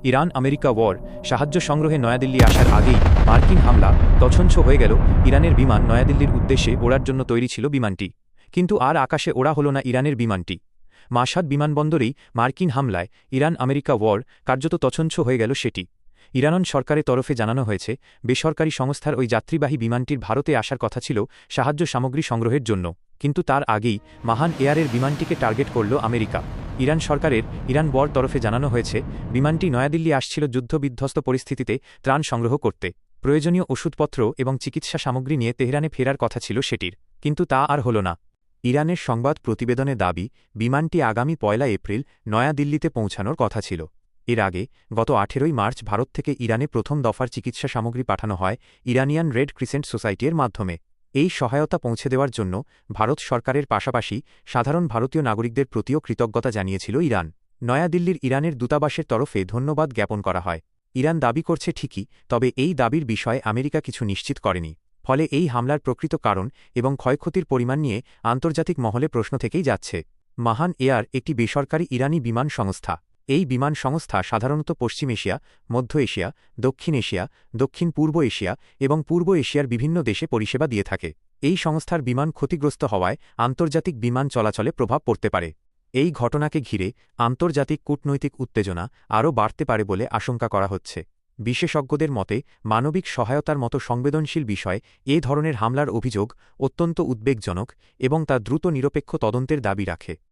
Iran America war সাহায্য সংগ্রহে নয়াদিল্লি আসার আগেই মার্কিন হামলা তছনছ হয়ে গেল। ইরানের বিমান নয়াদিল্লির উদ্দেশ্যে ওড়ার জন্য তৈরি ছিল বিমানটি, কিন্তু আর আকাশে ওড়া হল না ইরানের বিমানটি। মাশহাদ বিমানবন্দরেই মার্কিন হামলায় ইরান আমেরিকা ওয়ার কার্যত তছনছ হয়ে গেল সেটি। ইরান সরকারের তরফে জানানো হয়েছে, বেসরকারি সংস্থার ওই যাত্রীবাহী বিমানটির ভারতে আসার কথা ছিল সাহায্য সামগ্রী সংগ্রহের জন্য, কিন্তু তার আগেই মাহান এয়ারের বিমানটিকে টার্গেট করল আমেরিকা। ইরান সরকারের ইরান ওয়ার তরফে জানানো হয়েছে, বিমানটি নয়াদিল্লি আসছিল যুদ্ধবিধ্বস্ত পরিস্থিতিতে ত্রাণ সংগ্রহ করতে। প্রয়োজনীয় ওষুধপত্র এবং চিকিৎসা সামগ্রী নিয়ে তেহরানে ফেরার কথা ছিল সেটির, কিন্তু তা আর হল না। ইরানের সংবাদ প্রতিবেদনে দাবি, বিমানটি আগামী ১ এপ্রিল নয়াদিল্লিতে পৌঁছানোর কথা ছিল। এর আগে গত ১৮ মার্চ ভারত থেকে ইরানে প্রথম দফার চিকিৎসা সামগ্রী পাঠানো হয় ইরানিয়ান রেড ক্রিসেন্ট সোসাইটির মাধ্যমে। এই সহায়তা পৌঁছে দেওয়ার জন্য ভারত সরকারের পাশাপাশি সাধারণ ভারতীয় নাগরিকদের প্রতিও কৃতজ্ঞতা জানিয়েছিল ইরান। নয়াদিল্লির ইরানের দূতাবাসের তরফে ধন্যবাদ জ্ঞাপন করা হয়। ইরান দাবি করছে ঠিকই, তবে এই দাবির বিষয়ে আমেরিকা কিছু নিশ্চিত করেনি। ফলে এই হামলার প্রকৃত কারণ এবং ক্ষয়ক্ষতির পরিমাণ নিয়ে আন্তর্জাতিক মহলে প্রশ্ন থেকেই যাচ্ছে। মাহান এয়ার একটি বেসরকারি ইরানি বিমান সংস্থা। এই বিমান সংস্থা সাধারণত পশ্চিম এশিয়া, মধ্য এশিয়া, দক্ষিণ এশিয়া, দক্ষিণ পূর্ব এশিয়া এবং পূর্ব এশিয়ার বিভিন্ন দেশে পরিষেবা দিয়ে থাকে। এই সংস্থার বিমান ক্ষতিগ্রস্ত হওয়ায় আন্তর্জাতিক বিমান চলাচলে প্রভাব পড়তে পারে। এই ঘটনাকে ঘিরে আন্তর্জাতিক কূটনৈতিক উত্তেজনা আরও বাড়তে পারে বলে আশঙ্কা করা হচ্ছে। বিশেষজ্ঞদের মতে, মানবিক সহায়তার মতো সংবেদনশীল বিষয় এ ধরনের হামলার অভিযোগ অত্যন্ত উদ্বেগজনক এবং তা দ্রুত নিরপেক্ষ তদন্তের দাবি রাখে।